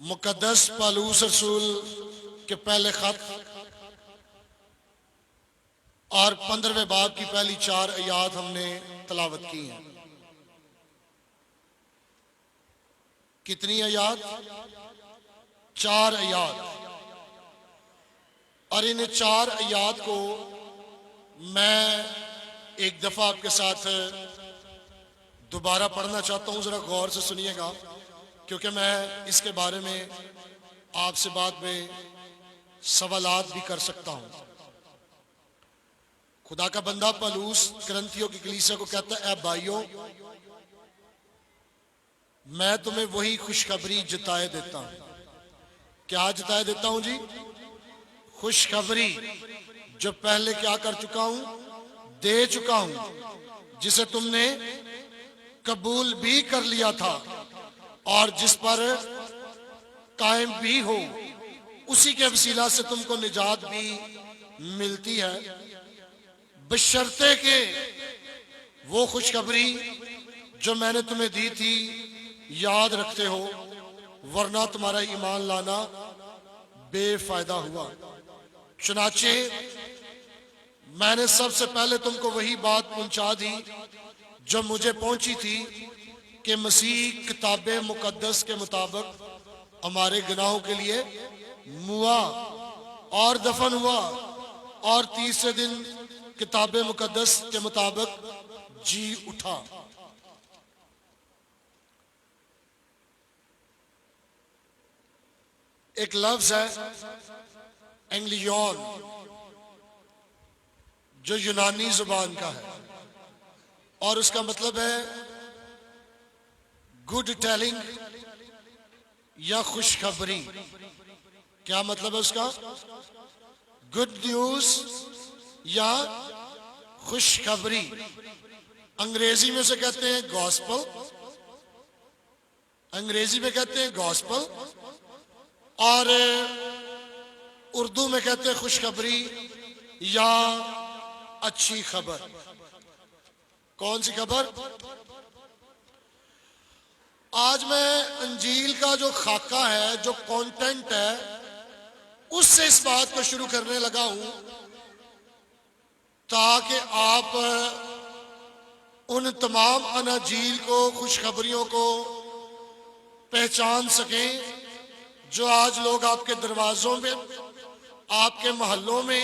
मुकद्दस पौलुस रसूल के पहले खत और 15वें बाब की पहली 4 आयात हमने तलावत की हैं। कितनी आयात? 4 आयात। और इन 4 आयात को मैं एक दफा आपके साथ दोबारा पढ़ना चाहता हूं। जरा गौर से सुनिएगा, क्योंकि मैं इसके बारे में आपसे बाद में सवालात भी कर सकता हूं। खुदा का बंदा पौलुस करंथियों की कलीसिया को कहता है, ऐ भाइयों, मैं तुम्हें वही खुशखबरी जताए देता हूं। क्या जताए देता हूं जी? खुशखबरी जो पहले क्या कर चुका हूं, दे चुका हूं, जिसे तुमने कबूल भी कर लिया था और जिस पर कायम भी हो, उसी के वसीला से तुमको निजात भी मिलती है, बशर्ते के वो खुशखबरी जो मैंने तुम्हें दी थी याद रखते हो, वरना तुम्हारा ईमान लाना बेफायदा हुआ। चुनाचे मैंने सबसे पहले तुमको वही बात पहुंचा दी जो मुझे पहुंची थी कि मसीह किताबे मुकद्दस के मुताबिक हमारे गुनाहों के लिए मुआ और दफन हुआ और तीसरे दिन किताबे मुकद्दस के मुताबिक जी उठा। एक लफ्ज है एंग्लियन, जो यूनानी जुबान का है और उसका मतलब है गुड टेलिंग या खुशखबरी। क्या मतलब है उसका? गुड न्यूज या खुशखबरी। अंग्रेजी में से कहते हैं गॉस्पल, अंग्रेजी में कहते हैं गॉस्पल, और उर्दू में कहते हैं खुशखबरी या अच्छी खबर। कौन सी खबर? आज मैं अंजील का जो खाका है, जो कंटेंट है, उससे इस बात को शुरू करने लगा हूं ताकि आप उन तमाम अनाजील को, खुशखबरियों को पहचान सकें जो आज लोग आपके दरवाजों में, आपके मोहल्लों में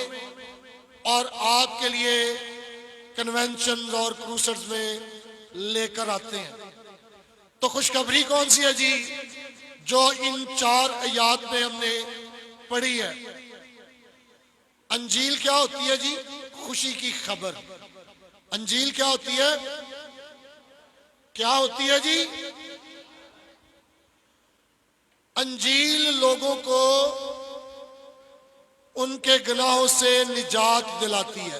और आपके लिए कन्वेंशन और क्रूसेड्स में लेकर आते हैं। तो खुशखबरी कौन सी है जी, जो इन 4 आयात में हमने पढ़ी है? अंजील क्या होती है जी? खुशी की खबर। अंजील क्या होती है? क्या होती है जी? अंजील लोगों को उनके गुनाहों से निजात दिलाती है।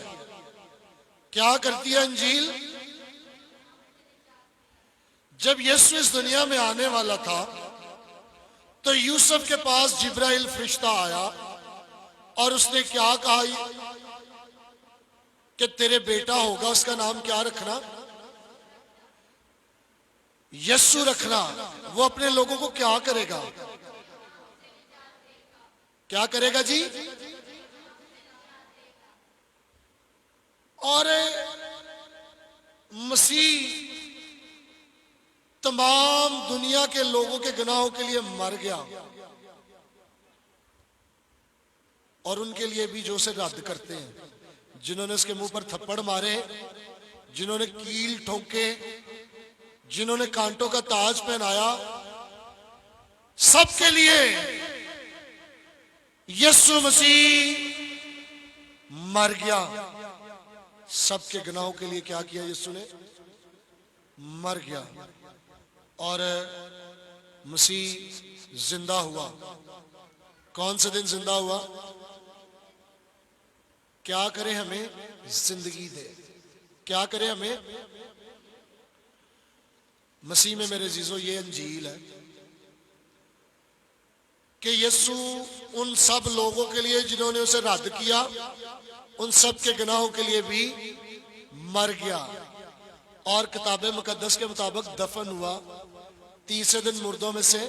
क्या करती है अंजील? जब यीशु इस दुनिया में आने वाला था तो यूसुफ के पास जिब्राइल फरिश्ता आया और उसने क्या कहा कि तेरे बेटा होगा, उसका नाम क्या रखना? यीशु रखना। वो अपने लोगों को क्या करेगा? क्या करेगा जी? और मसीह तमाम दुनिया के लोगों के गुनाहों के लिए मर गया और उनके लिए भी जो उसे रद्द करते हैं, जिन्होंने उसके मुंह पर थप्पड़ मारे, जिन्होंने कील ठोके, जिन्होंने कांटों का ताज पहनाया, सबके लिए यीशु मसीह मर गया। सबके गुनाहों के लिए क्या किया यीशु ने? मर गया। और मसीह जिंदा हुआ। कौन से दिन जिंदा हुआ? क्या करे? हमें जिंदगी दे। क्या करे हमें? मसीह में मेरे जीजो ये अंजील है कि यीशु उन सब लोगों के लिए जिन्होंने उसे रद्द किया, उन सब के गुनाहों के लिए भी मर गया और किताबे मुकद्दस के मुताबिक दफन हुआ, तीसरे दिन मुर्दों में से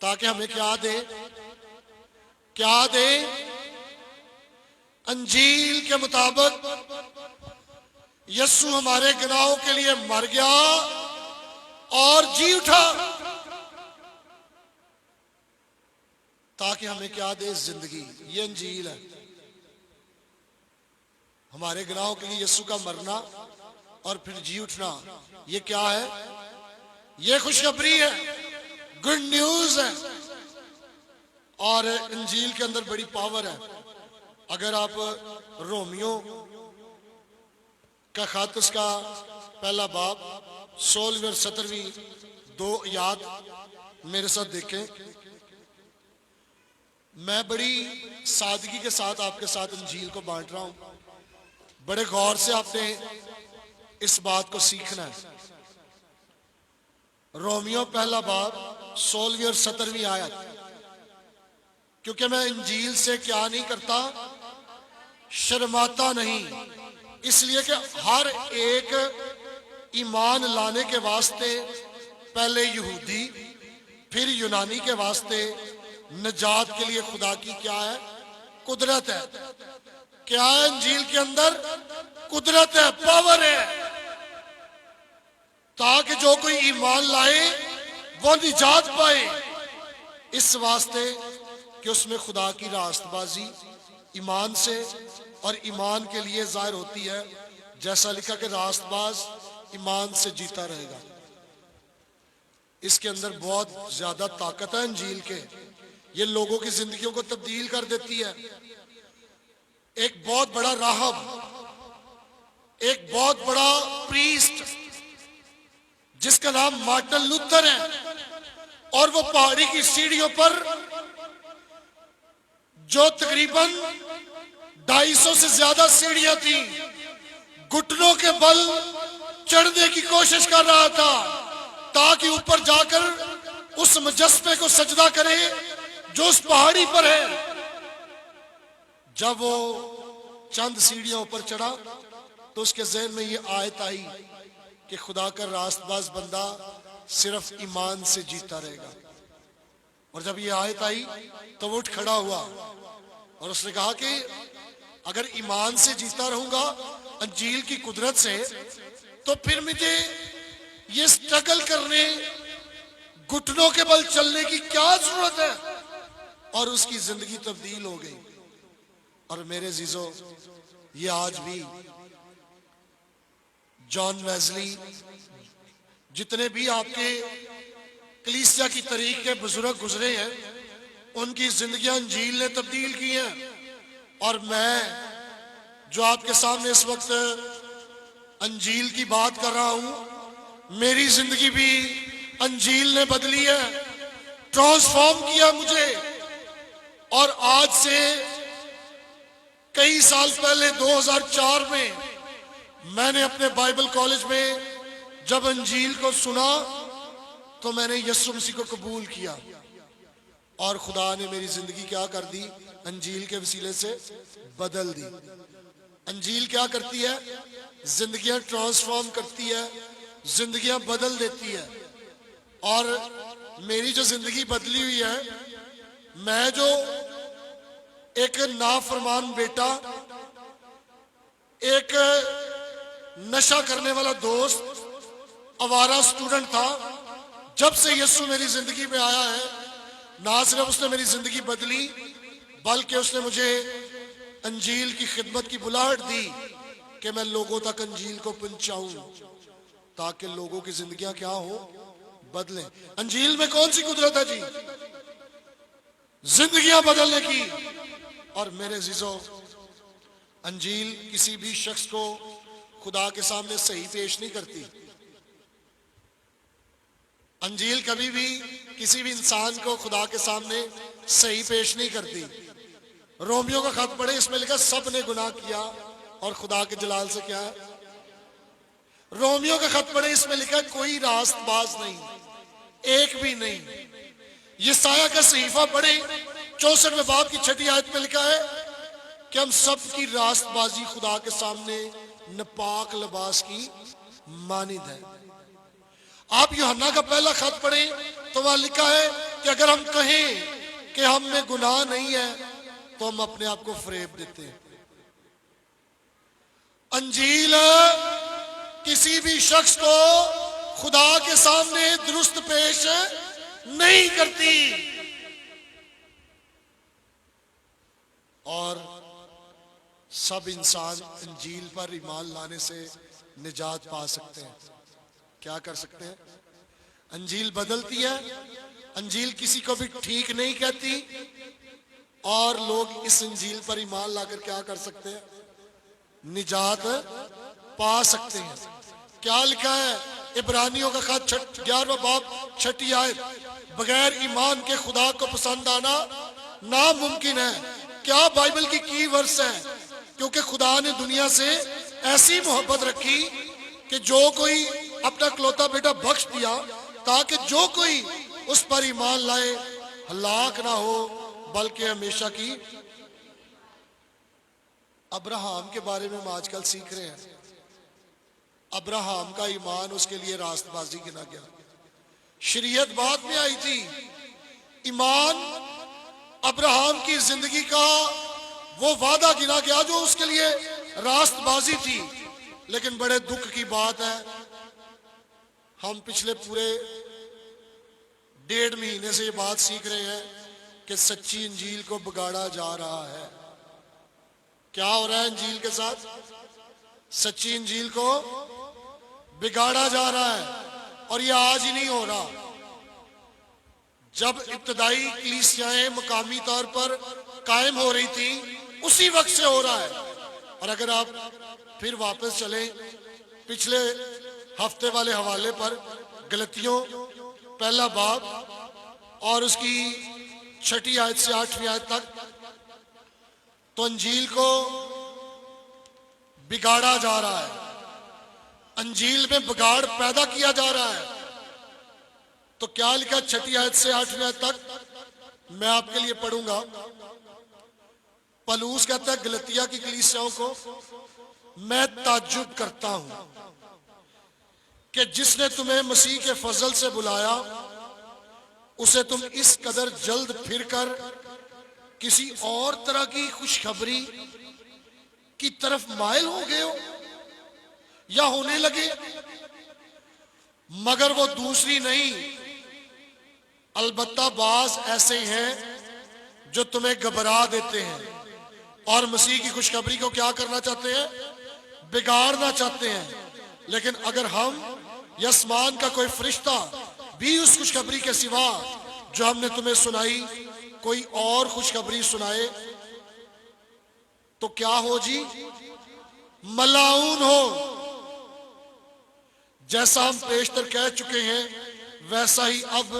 ताकि हमें क्या दे, क्या दे? अंजील के मुताबिक यीशु हमारे गुनाहों के लिए मर गया और जी उठा, ताकि हमें क्या दे? जिंदगी। ये अंजील है। हमारे गुनाहों के लिए यीशु का मरना और फिर जी उठना, ये क्या है? ये खुशखबरी है, गुड न्यूज है। और इंजील के अंदर बड़ी पावर है। अगर आप रोमियो का खत, उसका पहला बाब 16वीं और 17वीं 2 आयत मेरे साथ देखें। मैं बड़ी सादगी के साथ आपके साथ इंजील को बांट रहा हूं। बड़े गौर से आपने इस बात को सीखना है। रोमियो पहला बाब 16वीं और 17वीं आयत। क्योंकि मैं इंजील से क्या नहीं करता? शर्माता नहीं, इसलिए कि हर एक ईमान लाने के वास्ते पहले यहूदी फिर यूनानी के वास्ते निजात के लिए खुदा की क्या है? कुदरत है। क्या है? इंजील के अंदर कुदरत है, पावर है, ताकि जो कोई ईमान लाए वो निजात पाए। इस वास्ते कि उसमें खुदा की रास्तबाजी ईमान से और ईमान के लिए जाहिर होती है, जैसा लिखा कि रास्तबाज ईमान से जीता रहेगा। इसके अंदर बहुत ज्यादा ताकत है इंजील के। ये लोगों की जिंदगियों को तब्दील कर देती है। एक बहुत बड़ा राहब, एक बहुत बड़ा प्रीस्ट जिसका नाम मार्टिन लूथर है, और वो पहाड़ी की सीढ़ियों पर जो तकरीबन 250 से ज्यादा सीढ़ियां थी, घुटनों के बल चढ़ने की कोशिश कर रहा था ताकि ऊपर जाकर उस मुजस्मे को सजदा करे जो उस पहाड़ी पर है। जब वो चंद सीढ़ियों ऊपर चढ़ा तो उसके ज़हन में ये आयत आई कि खुदा का रास्तबाज बंदा सिर्फ ईमान से जीता रहेगा। और जब ये आयत आई तो वो उठ खड़ा हुआ और उसने कहा कि अगर ईमान से जीता रहूंगा अंजील की कुदरत से, तो फिर मुझे ये स्ट्रगल करने, घुटनों के बल चलने की क्या जरूरत है? और उसकी जिंदगी तब्दील हो गई। और मेरे जीजो, ये आज भी जॉन वेस्ली, जितने भी आपके कलीसिया की तारीख के बुजुर्ग गुजरे हैं, उनकी जिंदगियां अंजील ने तब्दील की हैं। और मैं जो आपके सामने इस वक्त अंजील की बात कर रहा हूं, मेरी जिंदगी भी अंजील ने बदली है, ट्रांसफॉर्म किया मुझे। और आज से कई साल पहले 2004 में मैंने अपने बाइबल कॉलेज में जब अंजील को सुना तो मैंने यीशु मसीह को कबूल किया और खुदा ने मेरी जिंदगी क्या कर दी? अंजील के वसीले से बदल दी। अंजील क्या करती है? जिंदगियां ट्रांसफॉर्म करती है, जिंदगियां बदल देती है। और मेरी जो जिंदगी बदली हुई है, मैं जो एक नाफरमान बेटा, एक नशा करने वाला दोस्त, आवारा स्टूडेंट था, जब से यीशु मेरी जिंदगी में आया है, ना सिर्फ उसने मेरी जिंदगी बदली बल्कि उसने मुझे अंजील की खिदमत की बुलाहट दी कि मैं लोगों तक अंजील को पहुंचाऊं ताकि लोगों की जिंदगियां क्या हो? बदलें। अंजील में कौन सी कुदरत है जी? जिंदगियां बदलने की। और मेरे जीजो, अंजील किसी भी शख्स को खुदा के सामने सही पेश नहीं करती। अंजील कभी भी किसी भी इंसान को खुदा के सामने सही पेश नहीं करती। रोमियो का खत पढ़े, इसमें लिखा सब ने गुनाह किया और खुदा के जलाल से क्या है? रोमियो का खत पढ़े, इसमें लिखा कोई रास्तबाज नहीं, एक भी नहीं। यशायाह का सहीफा पढ़े, 64वें बाब की 6ठी आयत में लिखा है कि हम सब की रास्तबाजी खुदा के सामने नपाक लिबास की मानिद है। आप यूहन्ना का पहला खत पढ़े तो वहां लिखा है कि अगर हम कहें कि हम में गुनाह नहीं है तो हम अपने आप को फरेब देते हैं। अंजील किसी भी शख्स को खुदा के सामने दुरुस्त पेश नहीं करती और सब इंसान अंजील पर ईमान लाने से निजात पा सकते हैं। क्या कर सकते हैं? अंजील बदलती है, अंजील किसी को भी ठीक नहीं कहती और लोग इस अंजील पर ईमान लाकर क्या कर सकते हैं? निजात पा सकते हैं। क्या लिखा है इब्रानियों का खत 11वां बाब 6ठी आयत, बगैर ईमान के खुदा को पसंद आना नामुमकिन है। क्या बाइबल की वर्स है, क्योंकि खुदा ने दुनिया से ऐसी मोहब्बत रखी कि जो कोई अपना इकलौता बेटा बख्श दिया ताकि जो कोई उस पर ईमान लाए हलाक ना हो बल्कि हमेशा की। अब्राहम के बारे में हम आजकल सीख रहे हैं। अब्राहम का ईमान उसके लिए रास्तबाजी गिना गया। शरीयत बाद में आई थी। ईमान अब्राहम की जिंदगी का वो वादा गिना गया जो उसके लिए रास्तबाजी थी। लेकिन बड़े दुख की बात है, हम पिछले पूरे 1.5 महीने से ये बात सीख रहे हैं कि सच्ची इंजील को बिगाड़ा जा रहा है। क्या हो रहा है इंजील के साथ? सच्ची इंजील को बिगाड़ा जा रहा है और ये आज ही नहीं हो रहा। जब इब्तदाई कलीसियाएं मुकामी तौर पर कायम हो रही थी उसी वक्त से हो रहा है। और अगर आप फिर वापस चलें पिछले हफ्ते वाले हवाले पर, गलतियों 1 बाब और उसकी 6ठी आयत से 8वीं आयत तक, तो अंजील को बिगाड़ा जा रहा है। अंजील में बिगाड़ पैदा किया जा रहा है। तो क्या लिखा 6ठी आयत से 8वीं आयत तक? मैं आपके लिए पढ़ूंगा। पलूस कहता है गलतिया की कलीसियाओं को, मैं ताज्जुब करता हूं कि जिसने तुम्हें मसीह के फजल से बुलाया उसे तुम इस कदर जल्द फिरकर किसी और तरह की खुशखबरी की तरफ माइल हो गए हो या होने लगे। मगर वो दूसरी नहीं, अलबत्ता बाज ऐसे हैं जो तुम्हें घबरा देते हैं और मसीह की खुशखबरी को क्या करना चाहते हैं? बिगाड़ना चाहते हैं। लेकिन अगर हम या आसमान का कोई फरिश्ता भी उस खुशखबरी के सिवा जो हमने तुम्हें सुनाई कोई और खुशखबरी सुनाए तो क्या हो जी? मलाऊन हो। जैसा हम पेशतर कह चुके हैं वैसा ही अब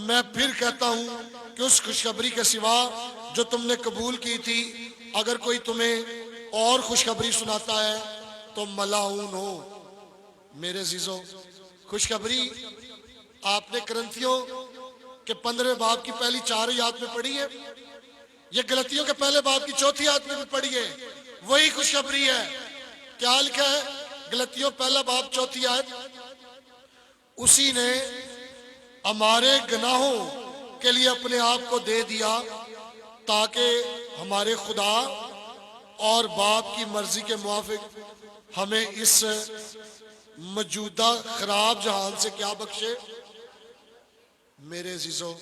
मैं फिर कहता हूं कि उस खुशखबरी के सिवा जो तुमने कबूल की थी अगर कोई तुम्हें और खुशखबरी सुनाता है तो मलाऊन हो। मेरे अजीजों, खुशखबरी आपने करंथियों के 15वें बाब की पहली 4 आयत में पढ़ी है, ये गलतियों के पहले बाब की 4थी आयत में भी पढ़ी है। वही खुशखबरी है। क्या लिखा है? गलतियों 1 बाब 4थी आयत, उसी ने हमारे गुनाहों के लिए अपने आप को दे दिया ताकि हमारे खुदा और बाप की मर्जी के मुआफिक हमें इस मौजूदा खराब जहान से क्या बख्शे। मेरे अजीजों,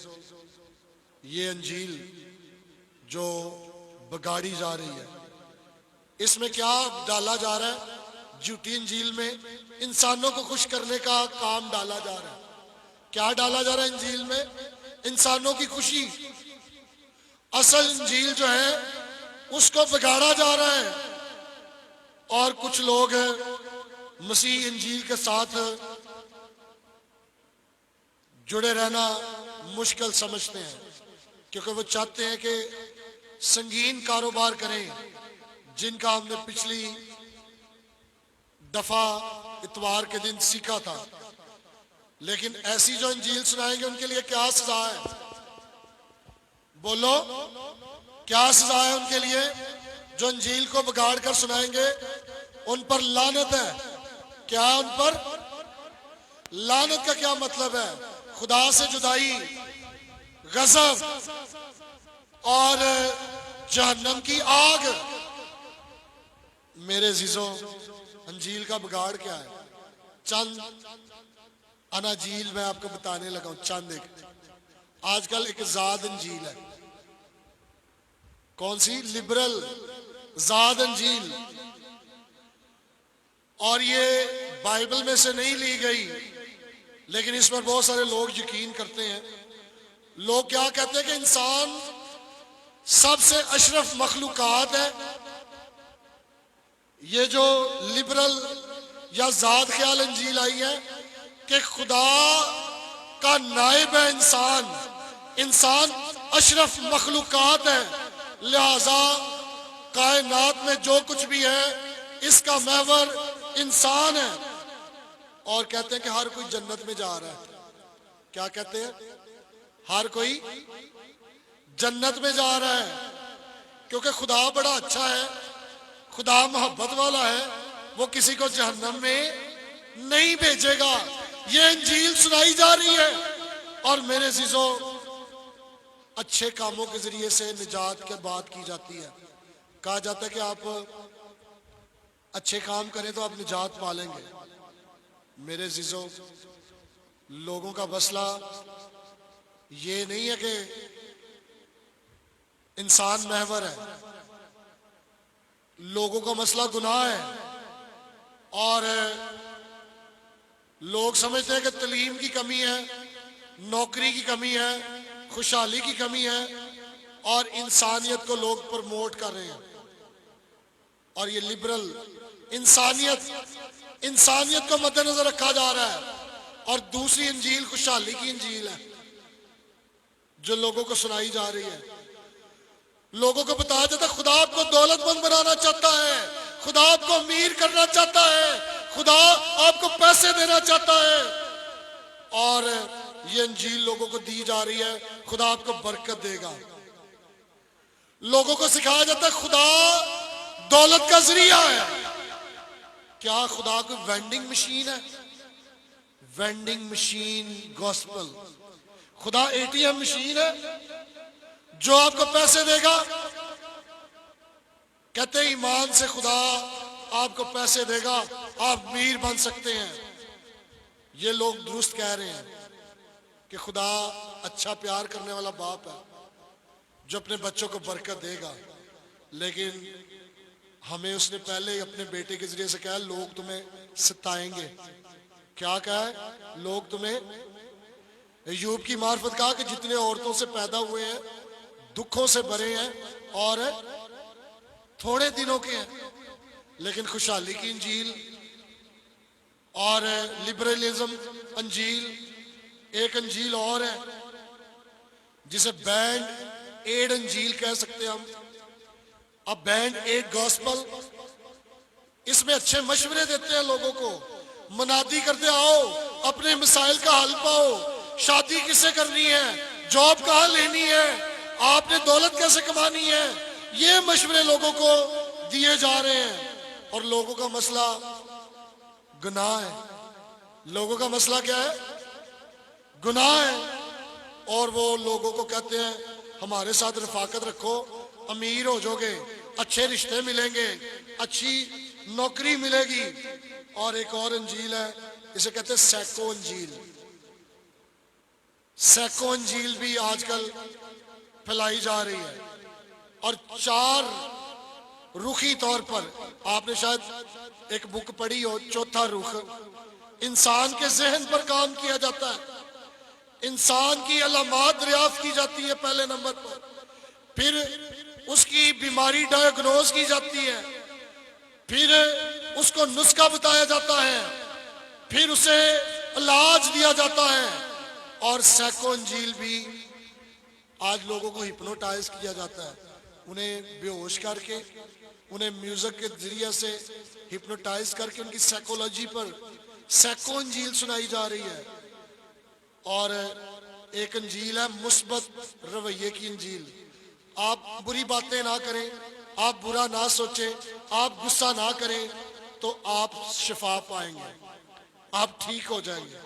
ये अंजील जो बिगाड़ी जा रही है इसमें क्या डाला जा रहा है? झूठी अंजील में इंसानों को खुश करने का काम डाला जा रहा है। क्या डाला जा रहा है अंजील में? इंसानों की खुशी। असल अंजील जो है उसको बिगाड़ा जा रहा है और कुछ लोग मसीह अंजील के साथ जुड़े रहना मुश्किल समझते हैं क्योंकि वो चाहते हैं कि संगीन कारोबार करें जिनका हमने पिछली दफा इतवार के दिन सीखा था। लेकिन ऐसी जो अंजील सुनाएंगे उनके लिए क्या सजा है? बोलो, क्या सजा है उनके लिए? जो अंजील को बिगाड़ कर सुनाएंगे उन पर लानत है। क्या उन पर लानत का क्या मतलब है? खुदा से जुदाई, गजब और जहन्नम की आग। मेरे अजीजों, अंजील का बिगाड़ क्या है? चंद अनाजील मैं आपको बताने लगा हूं। चंद एक आजकल एक जाद अंजील है। कौन सी? लिबरल जाद अंजील। और ये बाइबल में से नहीं ली गई, लेकिन इस पर बहुत सारे लोग यकीन करते हैं। लोग क्या कहते हैं कि इंसान सबसे अशरफ मखलूकात है। ये जो लिबरल या जाद ख्याल अंजील आई है कि खुदा का नायब है इंसान, इंसान अशरफ मखलूकात है, लिहाजा कायनात में जो कुछ भी है इसका महवर इंसान है। और कहते हैं कि हर कोई जन्नत में जा रहा है। क्या कहते हैं? हर कोई जन्नत में जा रहा है क्योंकि खुदा बड़ा अच्छा है, खुदा मोहब्बत वाला है, वो किसी को जहन्नम में नहीं भेजेगा। ये इंजील सुनाई जा रही है। और मेरे अजीजों, अच्छे कामों के जरिए से निजात की बात की जाती है। कहा जाता है कि आप अच्छे काम करें तो आप निजात पालेंगे। मेरे अजीजों, लोगों का मसला ये नहीं है कि इंसान महवर है, लोगों का मसला गुनाह है। और लोग समझते हैं कि तालीम की कमी है, नौकरी की कमी है, खुशहाली की कमी है, और इंसानियत को लोग प्रमोट कर रहे हैं। और ये लिबरल इंसानियत को मद्देनजर रखा जा रहा है। और दूसरी इंजील खुशहाली की इंजील है जो लोगों को सुनाई जा रही है। लोगों को बताया जाता है खुदा आपको दौलतमंद बनाना चाहता है, खुदा आपको अमीर करना चाहता है, खुदा आपको पैसे देना चाहता है। और ये इंजील लोगों को दी जा रही है, खुदा आपको बरकत देगा। लोगों को सिखाया जाता है खुदा दौलत का जरिया है। क्या खुदा कोई वेंडिंग मशीन है? Vending machine gospel. खुदा एटीएम मशीन है जो आपको पैसे देगा। कहते हैं ईमान से खुदा आपको पैसे देगा, आप अमीर बन सकते हैं। ये लोग दुरुस्त कह रहे हैं कि खुदा अच्छा प्यार करने वाला बाप है जो अपने बच्चों को बरकत देगा। लेकिन हमें उसने पहले अपने बेटे के जरिए से कहा लोग तुम्हें सताएंगे। क्या कहा है? लोग तुम्हें, अय्यूब की मार्फत कहा कि जितने औरतों से पैदा हुए हैं दुखों से भरे हैं और थोड़े दिनों के हैं। लेकिन खुशहाली की इंजील और लिबरलिज्म अंजील, एक अंजील और है जिसे बैंड एड अंजील कह सकते हैं हम। अब बैंड एड गॉस्पेल, इसमें अच्छे मशवरे देते हैं लोगों को, मनादी करते आओ अपने मसाइल का हल पाओ, शादी किसे करनी है, जॉब कहाँ लेनी है, आपने दौलत कैसे कमानी है, ये मशवरे लोगों को दिए जा रहे हैं। और लोगों का मसला गुनाह है। लोगों का मसला क्या है? गुनाह है। और वो लोगों को कहते हैं हमारे साथ रफाकत रखो, अमीर हो जाओगे, अच्छे रिश्ते मिलेंगे, अच्छी नौकरी मिलेगी। और एक और अंजील है, इसे कहते हैं सैको अंजील। सैको अंजील भी आजकल फैलाई जा रही है। और चार रुखी तौर पर, आपने शायद एक बुक पढ़ी हो, चौथा रुख, इंसान के जहन पर काम किया जाता है, इंसान की अलामात दरियाफ्त की जाती है पहले नंबर पर, फिर उसकी बीमारी डायग्नोज की जाती है, फिर उसको नुस्खा बताया जाता है, फिर उसे इलाज दिया जाता है। और सैको अंजील भी आज लोगों को हिप्नोटाइज किया जाता है, उन्हें बेहोश करके, उन्हें म्यूजिक के जरिए से हिप्नोटाइज करके उनकी साइकोलॉजी पर सैको अंजील सुनाई जा रही है। और एक अंजील है मुस्बत रवैये की अंजील। आप बुरी बातें ना करें, आप बुरा ना सोचें, आप गुस्सा ना करें, तो आप शिफा पाएंगे, आप ठीक हो जाएंगे।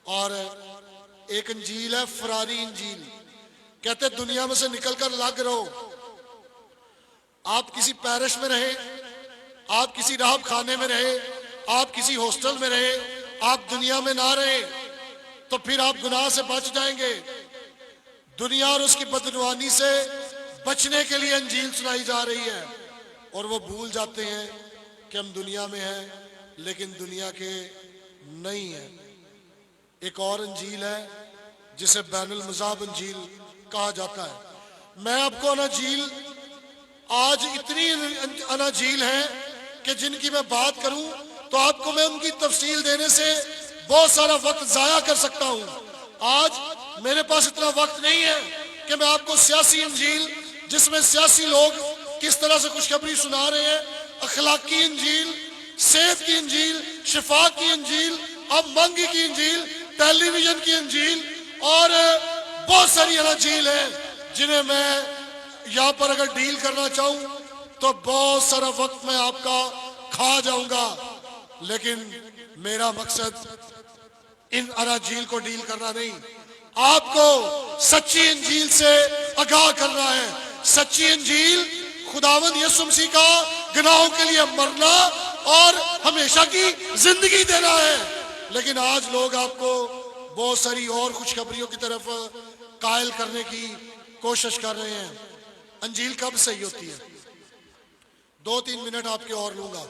और एक अंजील है फरारी अंजील। कहते दुनिया में से निकलकर अलग रहो। आप किसी पैरिश में रहे, आप किसी राहब खाने में रहे, आप किसी हॉस्टल में रहे, आप दुनिया में ना रहे तो फिर आप गुनाह से बच जाएंगे। दुनिया और उसकी बदनुवानी से बचने के लिए अंजील सुनाई जा रही है और वो भूल जाते हैं कि हम दुनिया में हैं लेकिन दुनिया के नहीं है। एक और अंजील है जिसे बैनुल मज़ाब अंजील कहा जाता है। मैं आपको अनाजील, आज इतनी अनाजील है कि जिनकी मैं बात करूं तो आपको मैं उनकी तफसील देने से बहुत सारा वक्त जाया कर सकता हूं। आज मेरे पास इतना वक्त नहीं है कि मैं आपको सियासी अंजील, जिसमें सियासी लोग किस तरह से खुशखबरी सुना रहे हैं, अखलाकी अंजील, सेहत की अंजील, शिफा की अंजील, अब मंगी की अंजील, टेलीविजन की अंजील और बहुत सारी अंजील है जिन्हें मैं यहाँ पर अगर डील करना चाहूं तो बहुत सारा वक्त मैं आपका खा जाऊंगा। लेकिन मेरा मकसद इन अनाजील को डील करना नहीं, आपको सच्ची अंजील से आगाह करना है। सच्ची अंजील खुदावंद यीशु मसीह का गुनाहों के लिए मरना और हमेशा की जिंदगी देना है। लेकिन आज लोग आपको बहुत सारी और खुशखबरियों की तरफ कायल करने की कोशिश कर रहे हैं। अंजील कब सही होती है? 2-3 मिनट आपके और लूंगा।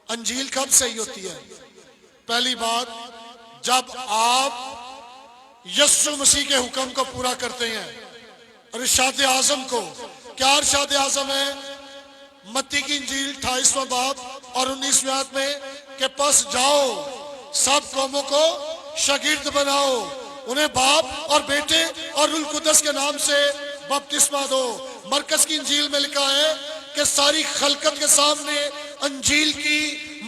अंजील कब सही होती है? पहली बात, जब आप यीशु मसीह के हुक्म को पूरा करते हैं। इरशाद आज़म को, क्या इरशाद आज़म है? मत्ती की इंजील 28वां बाब और 19वें आयत में कि बस जाओ सब कौमों को शागिर्द बनाओ, उन्हें बाप और बेटे और रूह कुद्दस के नाम से बपतिस्मा दो। मरकज की इंजील में लिखा है कि सारी खलकत के सामने अंजील की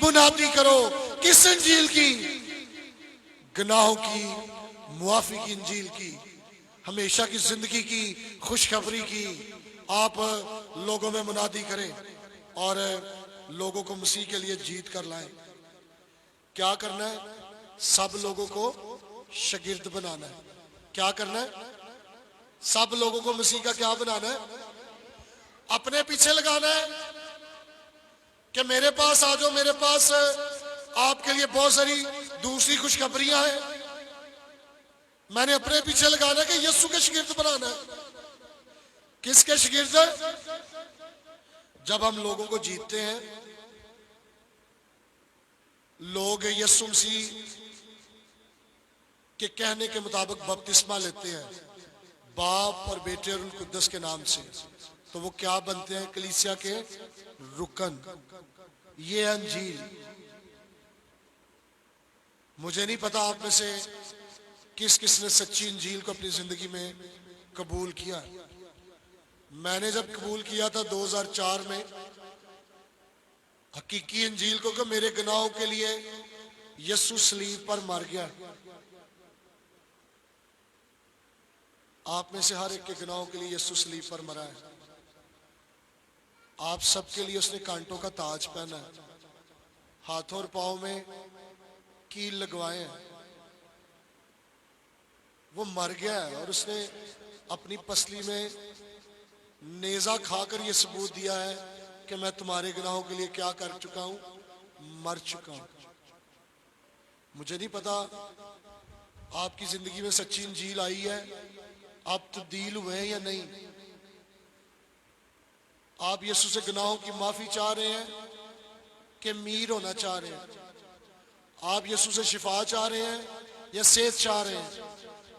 मुनादी करो। किस अंजील की? गुनाहों की मुआफी की अंजील की, हमेशा की जिंदगी की खुशखबरी की आप लोगों में मुनादी करें और लोगों को मसीह के लिए जीत कर लाएं। क्या करना है? सब लोगों को शागिर्द बनाना है। क्या करना है? सब लोगों को मसीह का क्या बनाना है? अपने पीछे लगाना है कि मेरे पास आ जाओ, मेरे पास आपके लिए बहुत सारी दूसरी खुशखबरियां हैं। मैंने अपने पीछे लगाना है कि यीशु के शागिर्द बनाना है। किसके शागिर्द? जब हम लोगों को जीतते हैं, लोग यीशु मसीह के कहने के मुताबिक बपतिस्मा लेते हैं बाप और बेटे और रूह कुद्दस के नाम से, तो वो क्या बनते हैं? कलीसिया के रुकन। ये अंजील, मुझे नहीं पता आप में से किस किस ने सच्ची इंजील को अपनी जिंदगी में कबूल किया। मैंने जब कबूल किया था 2004 में हकीकी इंजील को कि मेरे गुनाहों के लिए यीशु सलीब पर मर गया। आप में से हर एक के गुनाहों के लिए यीशु सलीब पर मरा है। आप सबके लिए उसने कांटों का ताज पहना है, हाथों और पांव में कील लगवाए हैं। वो मर गया है और उसने अपनी पसली में नेजा खाकर ये सबूत दिया है कि मैं तुम्हारे गुनाहों के लिए क्या कर चुका हूं? मर चुका हूं। मुझे नहीं पता आपकी जिंदगी में सच्ची इंजील आई है, आप तब्दील हुए हैं या नहीं। आप यीशु से गुनाहों की माफी चाह रहे हैं कि मीर होना चाह रहे हैं? आप यीशु से शिफा चाह रहे हैं या सेहत चाह रहे हैं?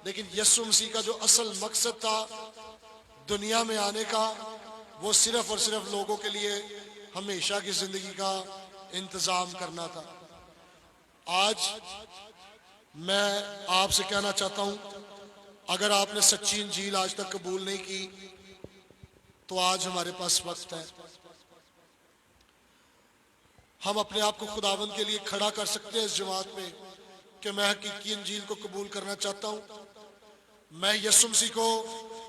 लेकिन यीशु मसीह का जो असल मकसद था दुनिया में आने का, वो सिर्फ और सिर्फ लोगों के लिए हमेशा की जिंदगी का इंतजाम करना था। आज मैं आपसे कहना चाहता हूं, अगर आपने सच्ची इंजील आज तक कबूल नहीं की तो आज हमारे पास वक्त है। हम अपने आप को खुदावंद के लिए खड़ा कर सकते हैं इस जमात में कि मैं हकीकी इंजील को कबूल करना चाहता हूं, मैं यीशु मसीह को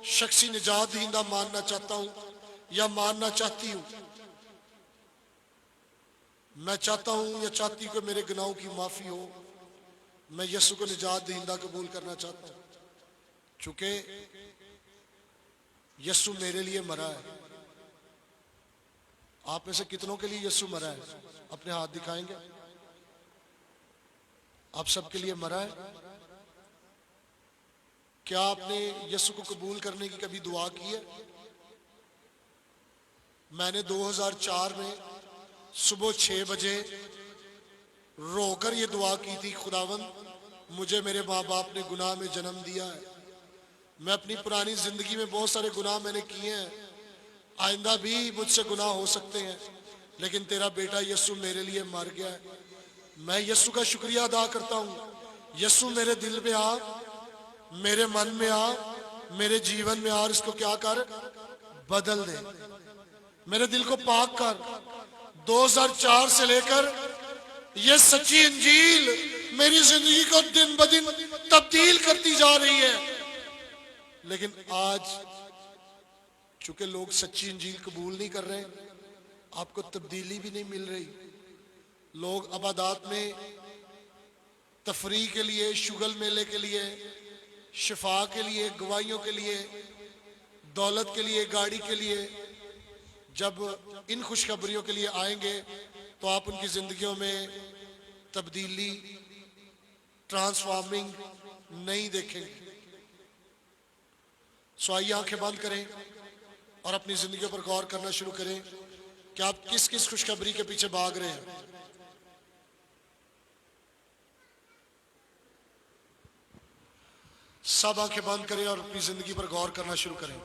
शख्सी निजात दहिंदा मानना चाहता हूं या मानना चाहती हूं। मैं चाहता हूं या चाहती हूं कि मेरे गुनाहों की माफी हो, मैं यीशु को निजात दहिंदा कबूल करना चाहता हूं। चूंकि यीशु मेरे लिए मरा है। आप में से कितनों के लिए यीशु मरा है? अपने हाथ दिखाएंगे। आप सबके लिए मरा है। क्या आपने यीशु को कबूल करने की कभी दुआ की है? मैंने 2004 में सुबह 6 बजे रोकर ये दुआ की थी, खुदावंद मुझे मेरे माँ बाप ने गुनाह में जन्म दिया है। मैं अपनी पुरानी जिंदगी में बहुत सारे गुनाह मैंने किए हैं, आइंदा भी मुझसे गुनाह हो सकते हैं, लेकिन तेरा बेटा यीशु मेरे लिए मर गया है। मैं यीशु का शुक्रिया अदा करता हूँ। यीशु मेरे दिल में आ, मेरे मन में आ, मेरे जीवन में आ और इसको क्या कर, बदल दे। मेरे दिल को पाक कर। 2004 से लेकर ये सच्ची इंजील मेरी जिंदगी को दिन ब दिन तब्दील करती जा रही है। लेकिन आज चूंकि लोग सच्ची इंजील कबूल नहीं कर रहे, आपको तब्दीली भी नहीं मिल रही। लोग इबादत में तफरीह के लिए, शुगल मेले के लिए, शिफा के लिए, गवाहियों के लिए, दौलत के लिए, गाड़ी के लिए, जब इन खुशखबरियों के लिए आएंगे तो आप उनकी जिंदगियों में तब्दीली, ट्रांसफॉर्मिंग नहीं देखेंगे। सो आइए आंखें बंद करें और अपनी जिंदगी पर गौर करना शुरू करें कि आप किस किस खुशखबरी के पीछे भाग रहे हैं। सब आंखें बंद करें और अपनी जिंदगी पर गौर करना शुरू करें।